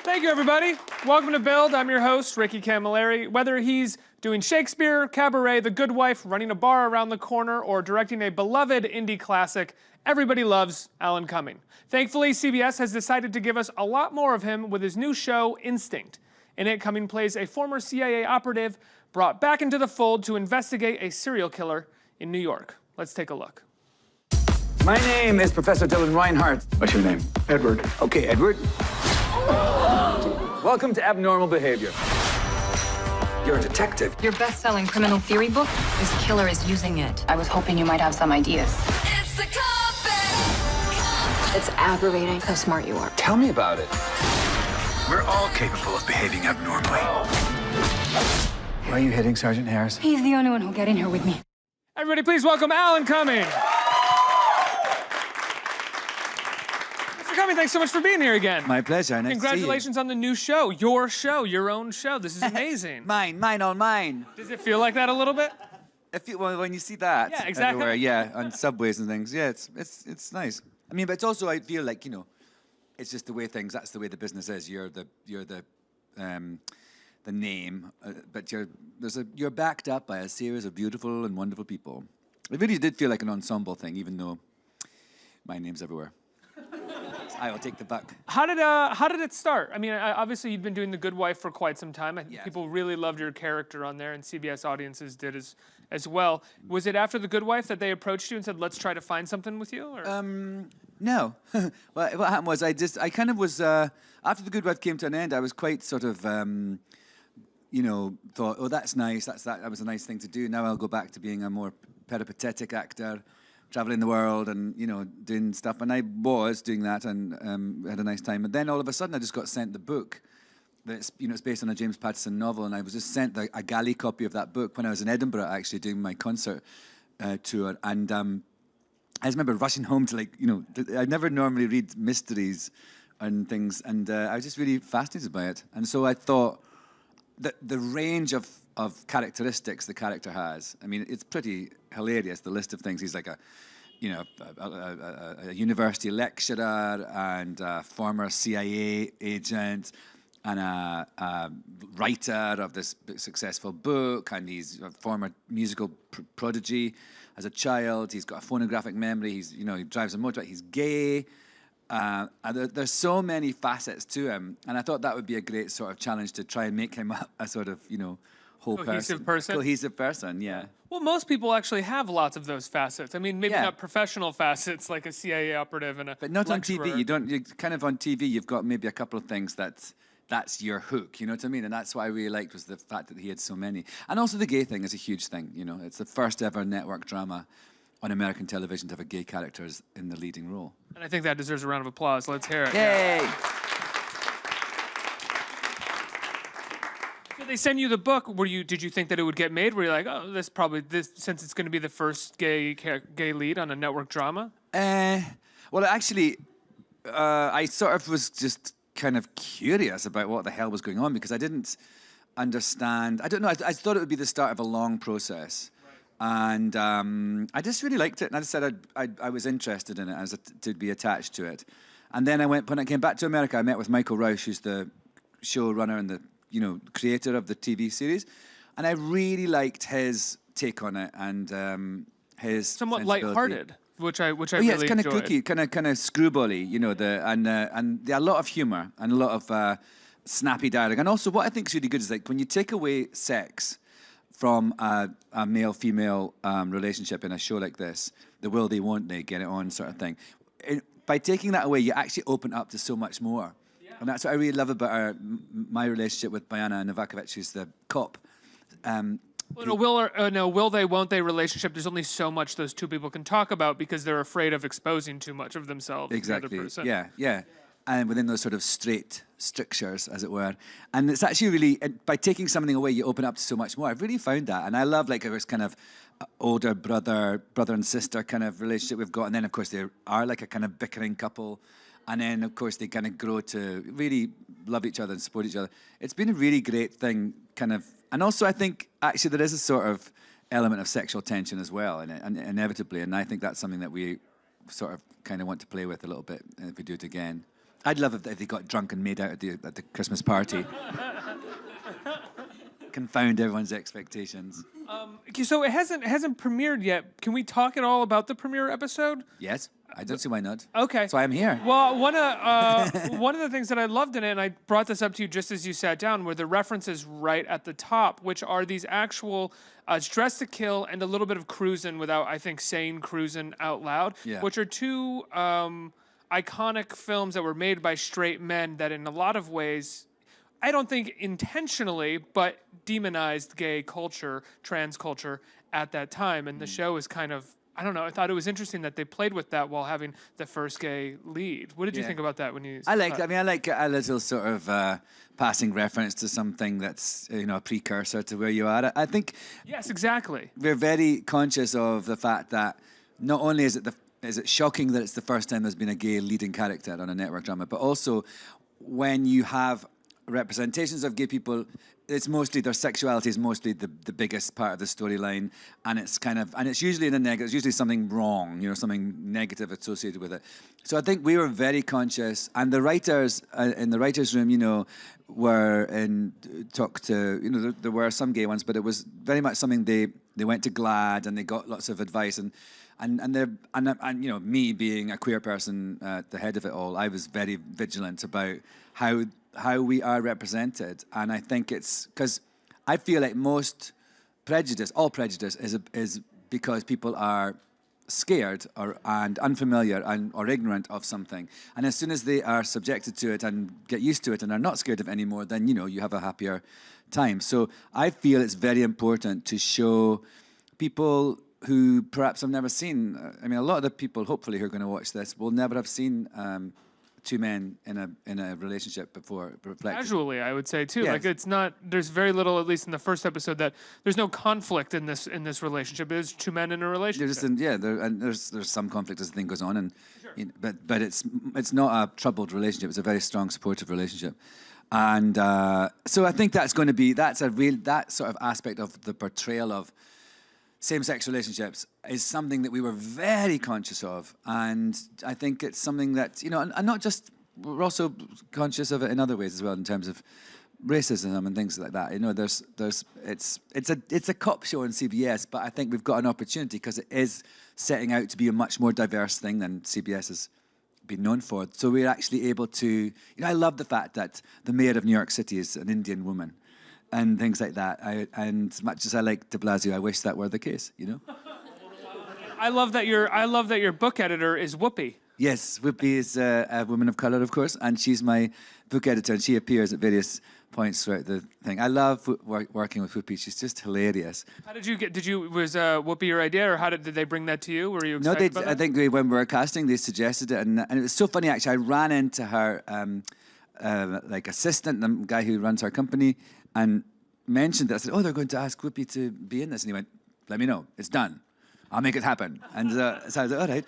Thank you, everybody. Welcome to Build. I'm your host, Ricky Camilleri. Whether he's doing Shakespeare, Cabaret, The Good Wife, running a bar around the corner, or directing a beloved indie classic, everybody loves Alan Cumming. Thankfully, CBS has decided to give us a lot more of him with his new show, Instinct. In it, Cumming plays a former CIA operative brought back into the fold to investigate a serial killer in New York. Let's take a look. My name is Professor Dylan Reinhart. What's your name? Edward. Okay, Edward. Welcome to Abnormal Behavior. You're a detective. Your best-selling criminal theory book? This killer is using it. I was hoping you might have some ideas. It's the carpet. It's aggravating how smart you are. Tell me about it. We're all capable of behaving abnormally. Why are you hitting Sergeant Harris? He's the only one who'll get in here with me. Everybody, please welcome Alan Cumming. Mr. Cumming, thanks so much for being here again. My pleasure. Nice Congratulations on the new show, your own show. This is amazing. mine, all mine. Does it feel like that a little bit? When you see that, Yeah, exactly. everywhere, yeah, on subways and things, yeah, it's nice. I mean, but it's also, I feel like, you know, it's just the way that's the way the business is. You're the name, but you're backed up by a series of beautiful and wonderful people. It really did feel like an ensemble thing, even though my name's everywhere. I will take the buck. How did it start? I mean, obviously you've been doing The Good Wife for quite some time. I think people really loved your character on there, and CBS audiences did as well. Was it after The Good Wife that they approached you and said, "Let's try to find something with you"? Or? No. Well, what happened was I kind of was after The Good Wife came to an end. I was quite sort of. You know, thought, oh, that's nice. That was a nice thing to do. Now I'll go back to being a more peripatetic actor, traveling the world and, you know, doing stuff. And I was doing that and had a nice time. And then all of a sudden I just got sent the book. That's, you know, it's based on a James Patterson novel. And I was just sent a galley copy of that book when I was in Edinburgh, actually, doing my concert tour. And I just remember rushing home to, like, you know, I never normally read mysteries and things. And I was just really fascinated by it. And so I thought, the range of characteristics the character has, I mean, it's pretty hilarious, the list of things. He's like a university lecturer and a former CIA agent and a writer of this successful book, and he's a former musical prodigy as a child. He's got a phonographic memory. He drives a motorbike. He's gay. There's so many facets to him, and I thought that would be a great sort of challenge to try and make him a sort of, you know, Cohesive person, yeah. Well, most people actually have lots of those facets. I mean, maybe not professional facets like a CIA operative and a But not lecturer. on TV. You kind of on TV, you've got maybe a couple of things that's your hook, you know what I mean? And that's what I really liked was the fact that he had so many. And also the gay thing is a huge thing, you know. It's the first ever network drama on American television to have a gay character in the leading role. And I think that deserves a round of applause. Let's hear it. Yay! Yeah. So they send you the book. Did you think that it would get made? Were you like, oh, this since it's going to be the first gay lead on a network drama? Well, actually, I sort of was just kind of curious about what the hell was going on because I didn't understand. I don't know. I thought it would be the start of a long process. And I just really liked it, and I just said I was interested in it to be attached to it. And then when I came back to America, I met with Michael Rausch, who's the showrunner and the creator of the TV series, and I really liked his take on it and his somewhat lighthearted, which I really it's kind of enjoyed. kooky, kind of screwbally, you know, and a lot of humor and a lot of snappy dialogue. And also, what I think is really good is like when you take away sex from a male-female relationship in a show like this, the will they, won't they, get it on sort of thing. By taking that away, you actually open up to so much more. Yeah. And that's what I really love about my relationship with Bojana Novakovic, who's the cop. Will they, won't they relationship, there's only so much those two people can talk about because they're afraid of exposing too much of themselves to the other person. Yeah. And within those sort of straight strictures, as it were. And it's actually really, by taking something away, you open up to so much more. I've really found that. And I love, like, this kind of older brother and sister kind of relationship we've got. And then, of course, they are like a kind of bickering couple. And then, of course, they kind of grow to really love each other and support each other. It's been a really great thing, kind of. And also, I think, actually, there is a sort of element of sexual tension as well, inevitably. And I think that's something that we sort of kind of want to play with a little bit if we do it again. I'd love if they got drunk and made out at the Christmas party. Confound everyone's expectations. So it hasn't premiered yet. Can we talk at all about the premiere episode? Yes, I don't see why not. Okay. That's why I'm here. Well, one of the things that I loved in it, and I brought this up to you just as you sat down, were the references right at the top, which are these actual Dress to Kill and a little bit of Cruisin' without, I think, saying Cruisin' out loud, Yeah. which are two iconic films that were made by straight men that in a lot of ways, I don't think intentionally, but demonized gay culture, trans culture at that time. And the show is kind of, I don't know, I thought it was interesting that they played with that while having the first gay lead. What did you think about that when you I like a little sort of passing reference to something that's, a precursor to where you are. I think Yes, exactly. we're very conscious of the fact that not only is it shocking that it's the first time there's been a gay leading character on a network drama, but also when you have representations of gay people, it's mostly their sexuality is mostly the biggest part of the storyline, and it's usually in a negative. It's usually something wrong, something negative associated with it. So I think we were very conscious, and the writers in the writers' room, were talked to. There were some gay ones, but it was very much something they went to GLAAD and they got lots of advice and me being a queer person at the head of it all, I was very vigilant about how we are represented, and I think it's because I feel like all prejudice is because people are scared and unfamiliar or ignorant of something, and as soon as they are subjected to it and get used to it and are not scared of it anymore, then you have a happier time. So I feel it's very important to show people who perhaps have never seen. A lot of the people, hopefully, who are going to watch this will never have seen two men in a relationship before. Casually, I would say too. Yes. Like it's not. There's very little, at least in the first episode, that there's no conflict in this relationship. There's two men in a relationship. There's some conflict as the thing goes on, and but it's not a troubled relationship. It's a very strong, supportive relationship. And so I think that's going to be that sort of aspect of the portrayal of same-sex relationships is something that we were very conscious of, and I think it's something that and not just, we're also conscious of it in other ways as well, in terms of racism and things like that. It's a cop show on CBS, but I think we've got an opportunity because it is setting out to be a much more diverse thing than CBS has been known for. So we're actually able to. I love the fact that the mayor of New York City is an Indian woman. And things like that. And as much as I like de Blasio, I wish that were the case. I love that your book editor is Whoopi. Yes, Whoopi is a woman of color, of course, and she's my book editor, and she appears at various points throughout the thing. I love working with Whoopi. She's just hilarious. How did you was Whoopi your idea, or did they bring that to you? Were you excited about that? I think when we were casting, they suggested it, and it was so funny actually. I ran into her assistant, the guy who runs our company, and mentioned it. I said, they're going to ask Whoopi to be in this. And he went, let me know. It's done. I'll make it happen. And so I was like, all right.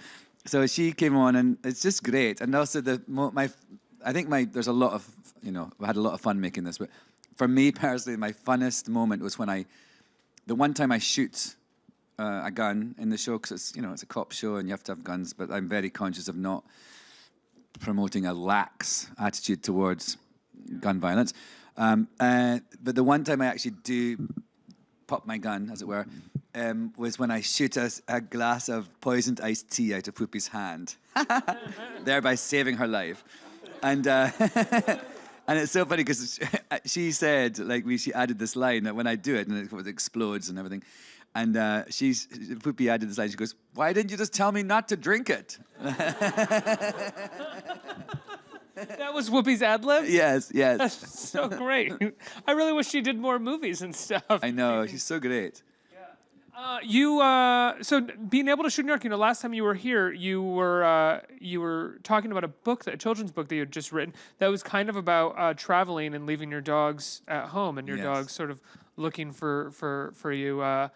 So she came on, and it's just great. And also there's a lot of, we had a lot of fun making this. But for me personally, my funnest moment was when the one time I shoot a gun in the show, because it's a cop show and you have to have guns, but I'm very conscious of not promoting a lax attitude towards gun violence. But the one time I actually do pop my gun, as it were, was when I shoot a glass of poisoned iced tea out of Whoopi's hand, thereby saving her life. And and it's so funny because she said, she added this line that when I do it, and it explodes and everything, and Whoopi added this line, she goes, why didn't you just tell me not to drink it? That was Whoopi's ad lib? Yes. That's so great. I really wish she did more movies and stuff. I know, she's so great. So being able to shoot in New York, last time you were here, you were talking about a children's book that you had just written that was kind of about traveling and leaving your dogs at home and your dogs sort of looking for you.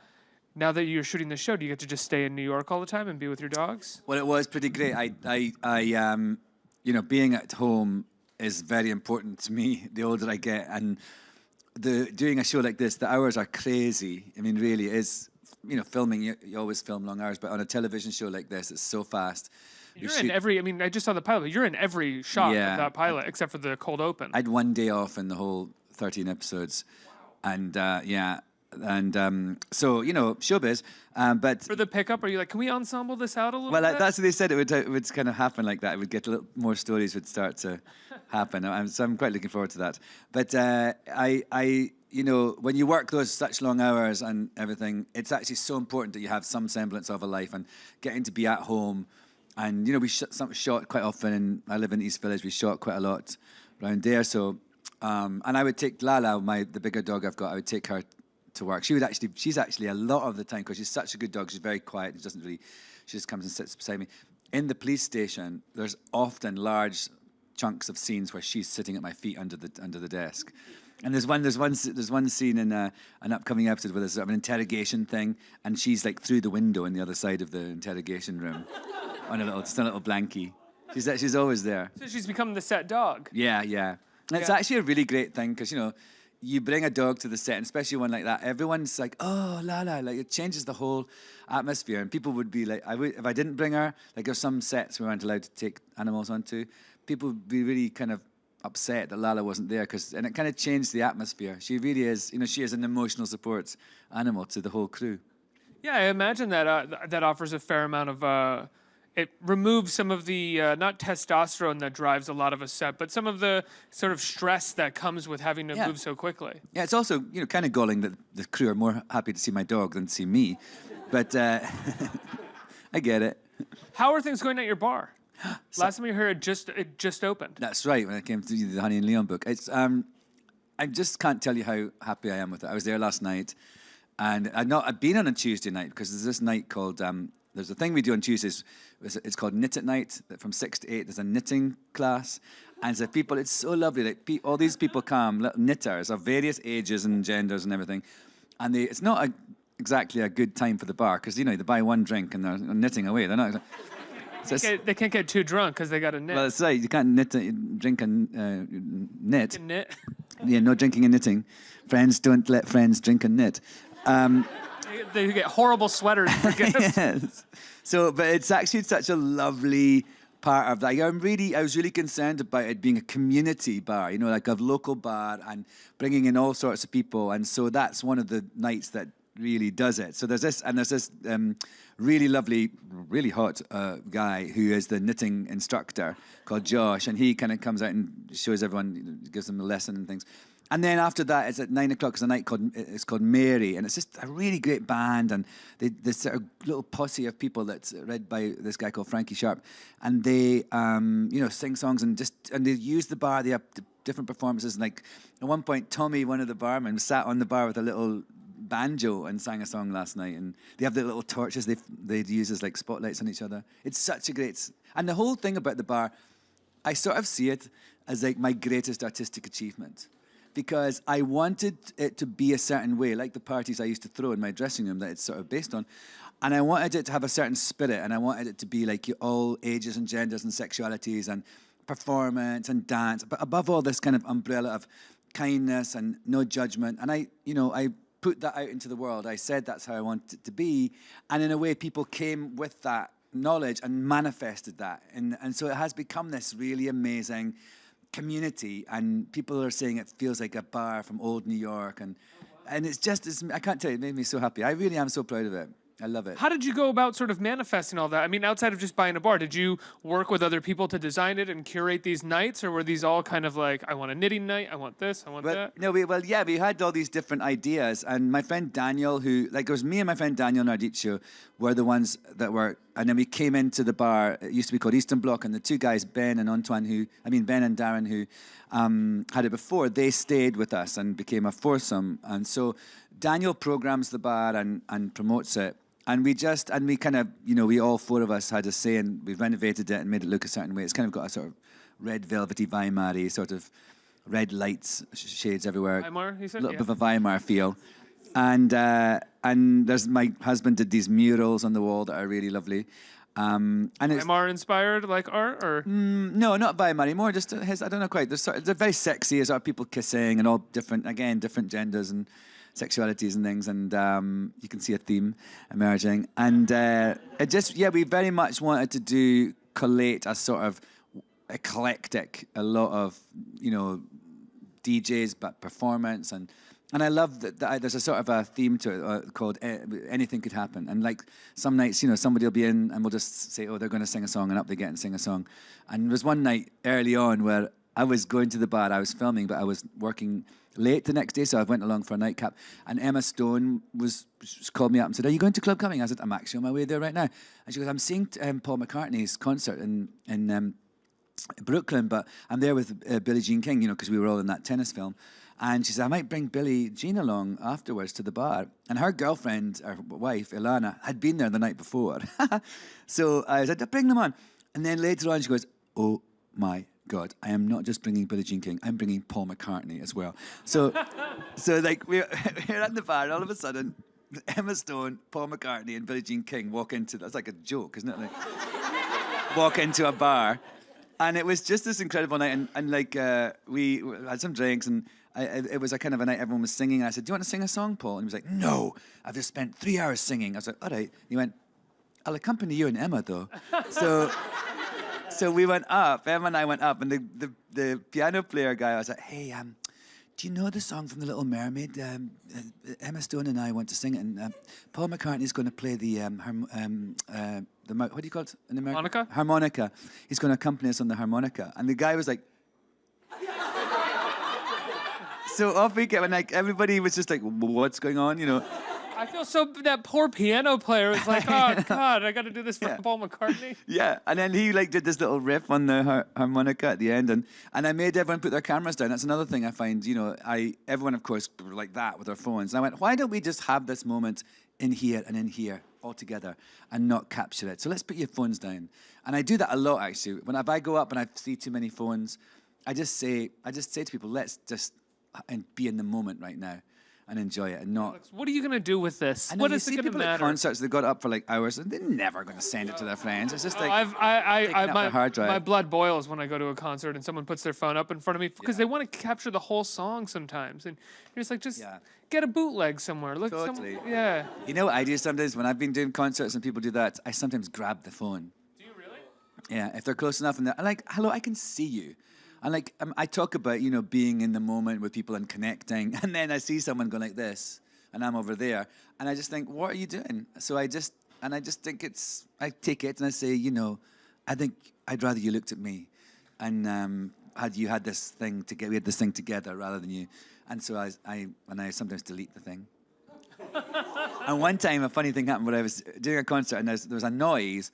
Now that you're shooting the show, do you get to just stay in New York all the time and be with your dogs? Well, it was pretty great. I being at home is very important to me the older I get, and doing a show like this, the hours are crazy. Really it is. Filming, you always film long hours, but on a television show like this, it's so fast. You're in every. I mean, I just saw the pilot. But you're in every shot of that pilot, except for the cold open. I had 1 day off in the whole 13 episodes, and so showbiz. But for the pickup, are you like, can we ensemble this out a little bit? Well, that's what they said. It would kind of happen like that. It would get a little more stories would start to happen. So I'm quite looking forward to that. But when you work those such long hours and everything, it's actually so important that you have some semblance of a life and getting to be at home. And we shot quite often, and I live in East Village. We shot quite a lot around there. So, and I would take Lala, the bigger dog I've got. I would take her to work. She's actually a lot of the time, because she's such a good dog. She's very quiet. She just comes and sits beside me. In the police station, there's often large chunks of scenes where she's sitting at my feet under the desk. And there's one scene in an upcoming episode where there's sort of an interrogation thing, and she's like through the window on the other side of the interrogation room on a little blankie. She's always there. So she's become the set dog. Yeah. And it's actually a really great thing, because you bring a dog to the set, and especially one like that, everyone's like, oh, Lala, like it changes the whole atmosphere. And people would be like, if I didn't bring her, like there's some sets we weren't allowed to take animals onto, people would be really kind of upset that Lala wasn't there, and it kind of changed the atmosphere. She really is, she is an emotional support animal to the whole crew. Yeah, I imagine that that offers a fair amount of. It removes some of the, not testosterone that drives a lot of a set, but some of the sort of stress that comes with having to move so quickly. Yeah, it's also, kind of galling that the crew are more happy to see my dog than to see me. But I get it. How are things going at your bar? Last time you heard, it just opened. That's right, when I came to the Honey and Leon book. It's I just can't tell you how happy I am with it. I was there last night, and I've been on a Tuesday night, because there's this night called... There's a thing we do on Tuesdays. It's called Knit at Night. From 6 to 8, there's a knitting class, and so it's so lovely. Like all these people come, little knitters of various ages and genders and everything, and it's not exactly a good time for the bar, because they buy one drink and they're knitting away. They're not. They can't get too drunk because they got to knit. Well, that's right. You can't drink and knit. Knit. Yeah, no drinking and knitting. Friends don't let friends drink and knit. They get horrible sweaters for gifts. Yes. So, but it's actually such a lovely part of that. I was really concerned about it being a community bar, like a local bar, and bringing in all sorts of people. And so that's one of the nights that really does it. So there's this really lovely, really hot guy who is the knitting instructor called Josh, and he kind of comes out and shows everyone, gives them a lesson and things. And then after that, it's at 9 o'clock. It's a night called Mary, and it's just a really great band, and this sort of little posse of people that's led by this guy called Frankie Sharp, and they sing songs and they use the bar. They have different performances. And like at one point, Tommy, one of the barmen, sat on the bar with a little banjo and sang a song last night. And they have the little torches they use as like spotlights on each other. It's such a great, and the whole thing about the bar, I sort of see it as like my greatest artistic achievement. Because I wanted it to be a certain way, like the parties I used to throw in my dressing room that it's sort of based on. And I wanted it to have a certain spirit, and I wanted it to be like all ages and genders and sexualities and performance and dance, but above all, this kind of umbrella of kindness and no judgment. And I put that out into the world. I said that's how I want it to be. And in a way, people came with that knowledge and manifested that. And so it has become this really amazing community, and people are saying it feels like a bar from old New York, and I can't tell you, it made me so happy. I really am so proud of it. I love it. How did you go about sort of manifesting all that? I mean, outside of just buying a bar, did you work with other people to design it and curate these nights, or were these all kind of like, I want a knitting night, I want this, I want that? No, we had all these different ideas, and my friend Daniel, it was me and my friend Daniel Nardicio were the ones that were, and then we came into the bar. It used to be called Eastern Bloc, and the two guys, Ben and Darren, who had it before, they stayed with us and became a foursome. And so Daniel programs the bar and promotes it. And we kind of, we all four of us had a say, and we renovated it and made it look a certain way. It's kind of got a sort of red velvety Weimar-y, sort of red lights, shades everywhere. Weimar, you said? A little bit of a Weimar feel. And there's my husband did these murals on the wall that are really lovely. And Weimar-inspired, like art, or? No, not Weimar, more just his, I don't know quite. They're very sexy, as are people kissing and all different genders and sexualities and things, and you can see a theme emerging. And we very much wanted to do collate a sort of eclectic, a lot of, DJs, but performance. And I love that there's a sort of a theme to it called Anything Could Happen. And like some nights, somebody will be in and we'll just say, oh, they're going to sing a song, and up they get and sing a song. And there was one night early on where I was going to the bar, I was filming, but I was working late the next day, so I went along for a nightcap. And Emma Stone called me up and said, are you going to Club Cumming? I said, I'm actually on my way there right now. And she goes, I'm seeing Paul McCartney's concert in Brooklyn, but I'm there with Billie Jean King, because we were all in that tennis film. And she said, I might bring Billie Jean along afterwards to the bar. And her girlfriend, her wife, Ilana, had been there the night before. So I said, bring them on. And then later on she goes, oh my God, I am not just bringing Billie Jean King, I'm bringing Paul McCartney as well. So like we're at the bar, and all of a sudden, Emma Stone, Paul McCartney, and Billie Jean King walk into, that's like a joke, isn't it? Like, walk into a bar. And it was just this incredible night, and like we had some drinks, and it was a kind of a night everyone was singing, and I said, do you want to sing a song, Paul? And he was like, no, I've just spent 3 hours singing. I was like, all right. He went, I'll accompany you and Emma, though. So we went up, Emma and I went up, and the piano player guy, I was like, hey, do you know the song from The Little Mermaid? Emma Stone and I want to sing it, and Paul McCartney's going to play the what do you call it in America? Harmonica? Harmonica. He's going to accompany us on the harmonica. And the guy was like... So off we came, and like everybody was just like, what's going on, I feel so, that poor piano player was like, oh God, I got to do this for Paul McCartney. Yeah, and then he like did this little riff on the harmonica at the end, and I made everyone put their cameras down. That's another thing I find, everyone of course were like that with their phones. And I went, why don't we just have this moment in here and in here all together and not capture it? So let's put your phones down. And I do that a lot actually. If I go up and I see too many phones, I just say to people, let's just be in the moment right now and enjoy it, and not... What are you going to do with this? I know, What you is see it going to people at matter? concerts, they got up for like hours, and they're never going to send it to their friends. It's just like my hard drive. My blood boils when I go to a concert and someone puts their phone up in front of me because they want to capture the whole song sometimes, and you're just like, get a bootleg somewhere. Look, Totally. yeah. You know what I do sometimes when I've been doing concerts and people do that? I sometimes grab the phone. Do you really? Yeah, if they're close enough, and I'm like, hello, I can see you. And like, I talk about, being in the moment with people and connecting, and then I see someone going like this, and I'm over there, and I just think, what are you doing? So I just think I take it and I say, I think I'd rather you looked at me, and we had this thing together rather than you. And so I sometimes delete the thing. And one time a funny thing happened where I was doing a concert and there was a noise,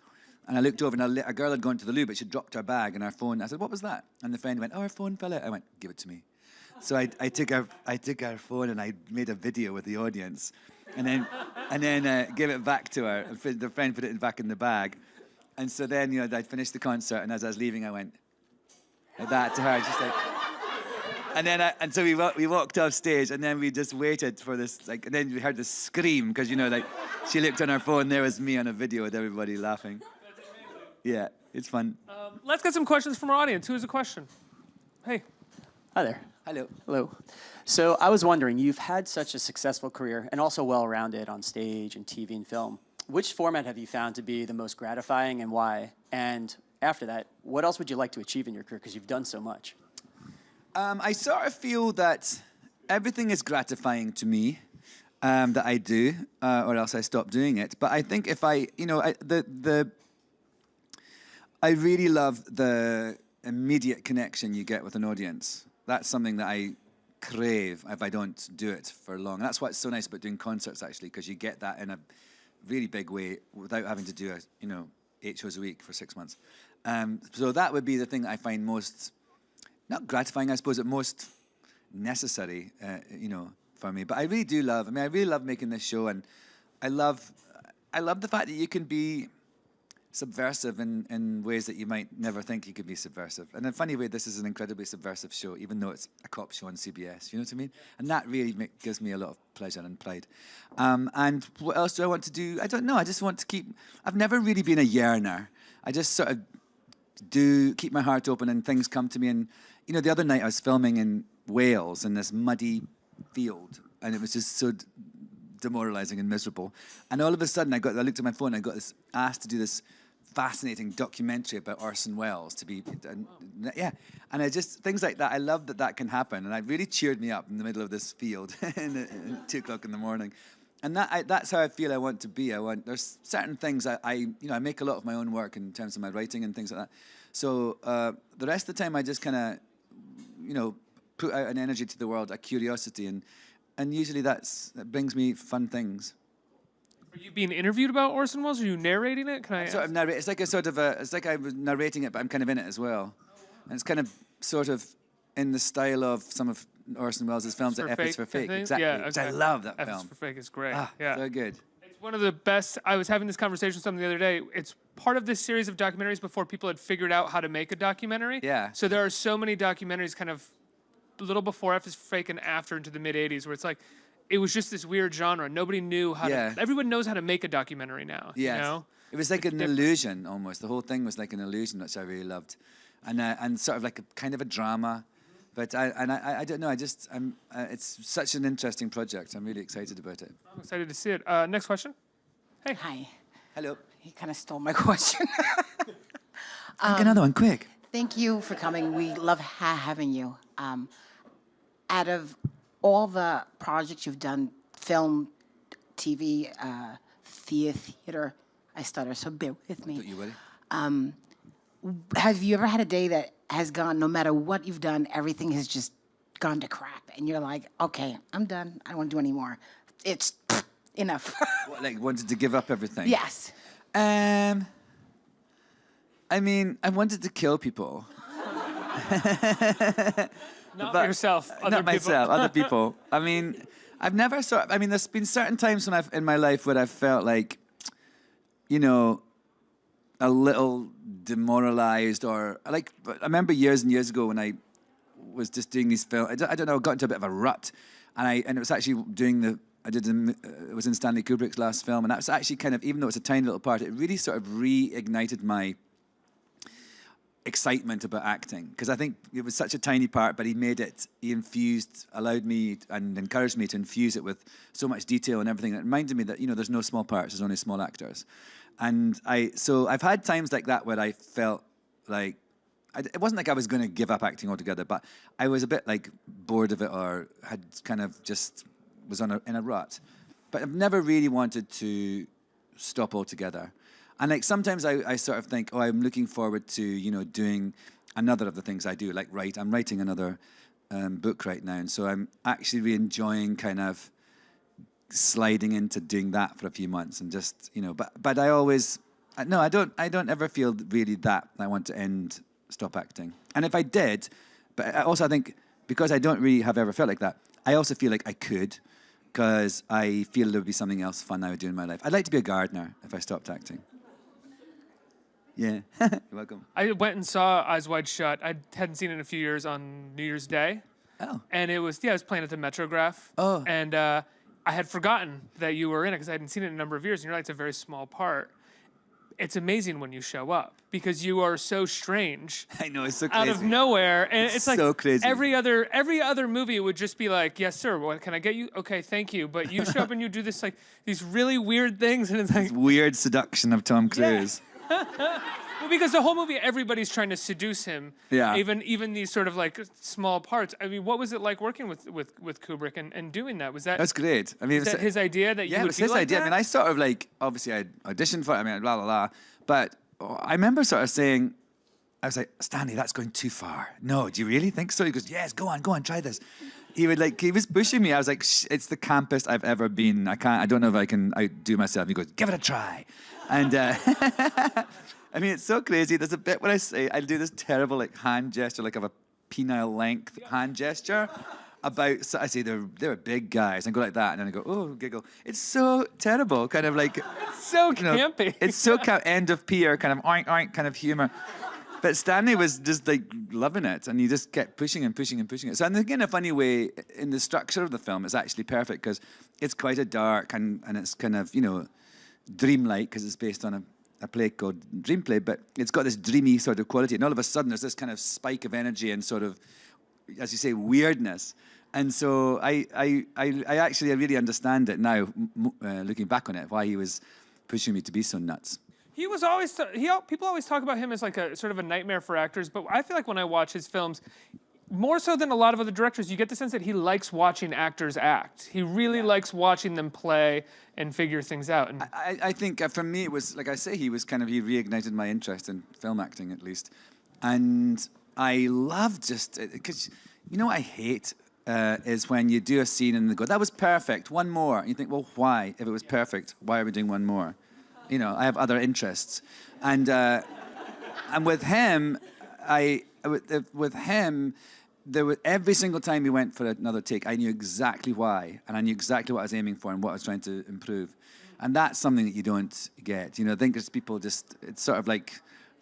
and I looked over and a girl had gone to the loo, but she dropped her bag and her phone. I said, what was that? And the friend went, oh, her phone fell out. I went, give it to me. So I took her phone and I made a video with the audience, and then gave it back to her. The friend put it back in the bag, and so then I finished the concert, and as I was leaving, I went like that to her, just like. And so we walked off stage, and then we just waited for this, and then we heard this scream because she looked on her phone. There was me on a video with everybody laughing. That's amazing. Yeah, it's fun. Let's get some questions from our audience. Who has a question? Hey. Hi there. Hello. Hello. So I was wondering, you've had such a successful career and also well-rounded on stage and TV and film. Which format have you found to be the most gratifying and why? And after that, what else would you like to achieve in your career because you've done so much? I sort of feel that everything is gratifying to me that I do, or else I stop doing it. But I think if I really love the immediate connection you get with an audience. That's something that I crave if I don't do it for long. And that's what's so nice about doing concerts, actually, because you get that in a really big way without having to do 8 shows a week for 6 months. So that would be the thing that I find most, not gratifying, I suppose, but most necessary, for me. But I really do love, I really love making this show, and I love the fact that you can be subversive in ways that you might never think you could be subversive. And in a funny way, this is an incredibly subversive show, even though it's a cop show on CBS. You know what I mean? And that really gives me a lot of pleasure and pride. And what else do I want to do? I don't know. I just want to keep... I've never really been a yearner. I just sort of keep my heart open and things come to me. And, the other night I was filming in Wales in this muddy field, and it was just so demoralizing and miserable. And all of a sudden I looked at my phone and I got asked to do this fascinating documentary about Orson Welles to be, yeah. And I just, things like that, I love that can happen. And it really cheered me up in the middle of this field at 2 o'clock in the morning. And that's how I feel I want to be. There's certain things I make a lot of my own work in terms of my writing and things like that. So the rest of the time I just kind of, put out an energy to the world, a curiosity, and usually that brings me fun things. Are you being interviewed about Orson Welles? Are you narrating it? Can I sort of narrate? It's like it's like I was narrating it, but I'm kind of in it as well. And it's kind of sort of in the style of some of Orson Welles' films, like F is for Fake. Exactly. Yeah, Which I love that F film. is for Fake is great. Yeah. So good. It's one of the best. I was having this conversation with someone the other day. It's part of this series of documentaries before people had figured out how to make a documentary. Yeah. So there are so many documentaries kind of a little before F is for Fake and after into the mid-'80s where it's like, it was just this weird genre. Nobody knew how to. Everyone knows how to make a documentary now. Yes. You know? It was like an illusion almost. The whole thing was like an illusion, which I really loved, and sort of like a kind of a drama. But I don't know. It's such an interesting project. I'm really excited about it. I'm excited to see it. Next question. Hey. Hi. Hello. He kind of stole my question. Think another one, quick. Thank you for coming. We love having you. Out of all the projects you've done, film, TV, theater, I stutter, so bear with me. Don't you worry. Have you ever had a day that has gone, no matter what you've done, everything has just gone to crap, and you're like, okay, I'm done. I don't want to do any more. It's enough. What, like wanted to give up everything? Yes. I mean, I wanted to kill people. Not yourself, other not people. myself, other people. I mean, I've never there's been certain times in my life where I've felt like, a little demoralized or like, I remember years and years ago when I was just doing these films, I don't know, I got into a bit of a rut, and it was actually it was in Stanley Kubrick's last film, and that was actually kind of, even though it's a tiny little part, it really sort of reignited my excitement about acting, because I think it was such a tiny part, but allowed me and encouraged me to infuse it with so much detail and everything. It reminded me that, there's no small parts, there's only small actors. And so I've had times like that where I felt like, it wasn't like I was going to give up acting altogether, but I was a bit like bored of it, or had kind of just was in a rut. But I've never really wanted to stop altogether. And like sometimes I sort of think, I'm looking forward to, doing another of the things I do, like I'm writing another book right now. And so I'm actually really enjoying kind of sliding into doing that for a few months and just, but I don't ever feel really that I want to stop acting. And if I did, but I think because I don't really have ever felt like that, I also feel like I could, because I feel there would be something else fun I would do in my life. I'd like to be a gardener if I stopped acting. Yeah, you're welcome. I went and saw Eyes Wide Shut. I hadn't seen it in a few years on New Year's Day. Oh. And it was, I was playing at the Metrograph. Oh. And I had forgotten that you were in it because I hadn't seen it in a number of years. And you're like, it's a very small part. It's amazing when you show up because you are so strange. I know, it's so crazy. Out of nowhere. And it's like so crazy. Every other movie would just be like, yes, sir, what can I get you? Okay, thank you. But you show up and you do this, like, these really weird things. And it's like, weird seduction of Tom Cruise. Yeah. Well, because the whole movie, everybody's trying to seduce him. Yeah. Even these sort of like small parts. I mean, what was it like working with Kubrick and doing that? That's great. I mean, was that his idea that you would it was be his like idea. that? I mean, I sort of like, obviously I auditioned for it. I mean, blah, blah, blah. But I remember sort of saying, I was like, Stanley, that's going too far. No, do you really think so? He goes, yes, go on, try this. He was pushing me. I was like, it's the campest I've ever been. I don't know if I can outdo myself. He goes, give it a try. And I mean, it's so crazy. There's a bit where I do this terrible like hand gesture, like of a penile length hand gesture. So I say they're big guys, and go like that, and then I go, oh, giggle. It's so terrible, kind of like it's so campy. It's so end of pier, kind of oink oink kind of humor. But Stanley was just like loving it, and he just kept pushing and pushing and pushing it. So, and again, a funny way in the structure of the film, it's actually perfect because it's quite a dark and it's kind of dreamlike because it's based on a play called Dream Play, but it's got this dreamy sort of quality, and all of a sudden there's this kind of spike of energy and sort of, as you say, weirdness. And so I really understand it now, looking back on it, why he was pushing me to be so nuts. He was always people always talk about him as like a sort of a nightmare for actors, but I feel like when I watch his films, more so than a lot of other directors, you get the sense that he likes watching actors act. He really likes watching them play and figure things out. And I think for me it was, like I say, he reignited my interest in film acting at least. And I love because, you know what I hate is when you do a scene and they go, that was perfect, one more. And you think, well, why? If it was perfect, why are we doing one more? You know, I have other interests. And with him, every single time he went for another take, I knew exactly why, and I knew exactly what I was aiming for and what I was trying to improve. And that's something that you don't get. You know, I think there's people it's sort of like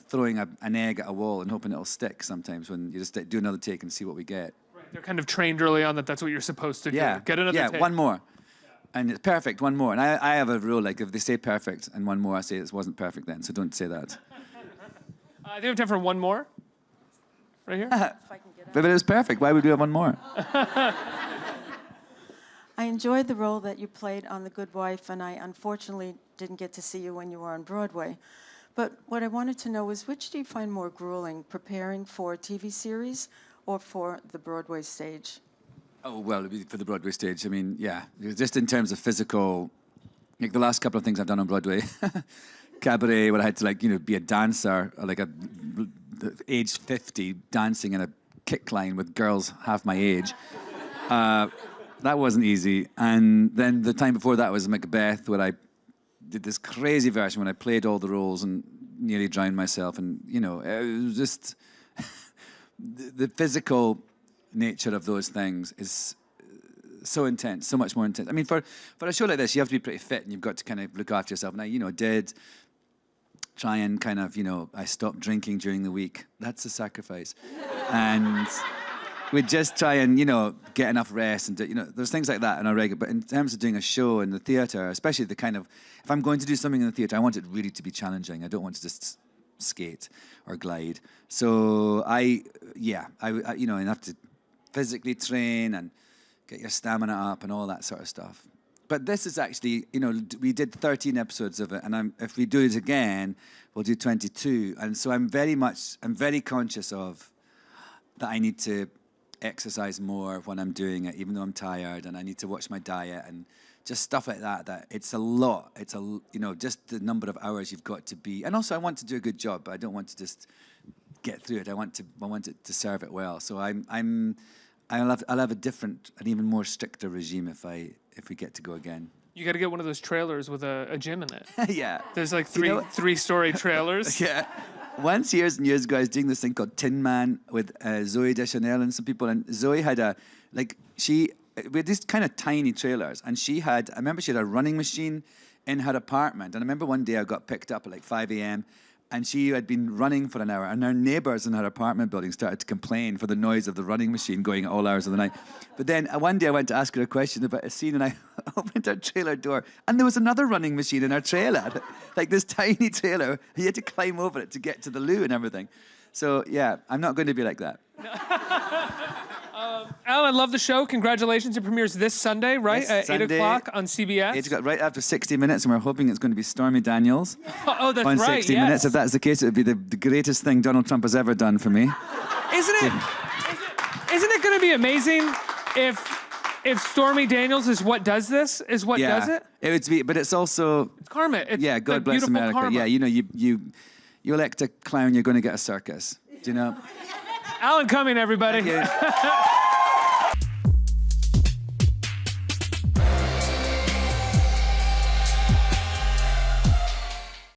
throwing an egg at a wall and hoping it'll stick sometimes when you just do another take and see what we get. right, they're kind of trained early on that that's what you're supposed to do. Yeah. Get another take. One more. And it's perfect, one more. And I have a rule, like if they say perfect and one more, I say it wasn't perfect then, so don't say that. I think we have time for one more. Right here. But it was perfect. Why would we have one more? I enjoyed the role that you played on The Good Wife, and I unfortunately didn't get to see you when you were on Broadway. But what I wanted to know is, which do you find more grueling, preparing for a TV series or for the Broadway stage? Oh, well, it'd be for the Broadway stage. I mean, yeah, just in terms of physical, like the last couple of things I've done on Broadway, cabaret, where I had to, like, you know, be a dancer, or like age 50, dancing in a kick line with girls half my age. That wasn't easy. And then the time before that was Macbeth, where I did this crazy version when I played all the roles and nearly drowned myself. And, you know, it was just the physical nature of those things is so intense, so much more intense. I mean, for a show like this, you have to be pretty fit and you've got to kind of look after yourself. And I, you know, did try and kind of, you know, I stopped drinking during the week. That's a sacrifice. And we'd just try and, you know, get enough rest and, do, you know, there's things like that in our regular. But in terms of doing a show in the theatre, especially the kind of, if I'm going to do something in the theatre, I want it really to be challenging. I don't want to just skate or glide. So I you know, you have to physically train and get your stamina up and all that sort of stuff. But this is actually, you know, we did 13 episodes of it, and if we do it again, we'll do 22. And so I'm very conscious of that I need to exercise more when I'm doing it, even though I'm tired, and I need to watch my diet and just stuff like that. That it's a lot. It's you know, just the number of hours you've got to be. And also, I want to do a good job, but I don't want to just get through it. I want it to serve it well. So I'll have a different, an even more stricter regime if we get to go again. You got to get one of those trailers with a gym in it. Yeah. There's like three-story trailers. Yeah. Once years and years ago, I was doing this thing called Tin Man with Zoe Deschanel and some people, and Zoe had we had these kind of tiny trailers, and I remember she had a running machine in her apartment, and I remember one day I got picked up at like 5 a.m., and she had been running for an hour, and her neighbours in her apartment building started to complain for the noise of the running machine going at all hours of the night. But then one day I went to ask her a question about a scene, and I opened her trailer door, and there was another running machine in her trailer, like this tiny trailer. You had to climb over it to get to the loo and everything. So yeah, I'm not going to be like that. Alan, love the show. Congratulations. It premieres this Sunday, right? Yes, at Sunday, 8 o'clock on CBS. 8 o'clock, right after 60 Minutes, and we're hoping it's going to be Stormy Daniels. Oh, that's on right, 60 yes. Minutes. If that's the case, it would be the greatest thing Donald Trump has ever done for me. Isn't it going to be amazing if Stormy Daniels is what does this? Is what does it? It would be, but it's also... It's karma. It's yeah, God like bless beautiful America. karma. Yeah, you know, you elect a clown, you're going to get a circus. Do you know? Alan Cumming, everybody. Thank you.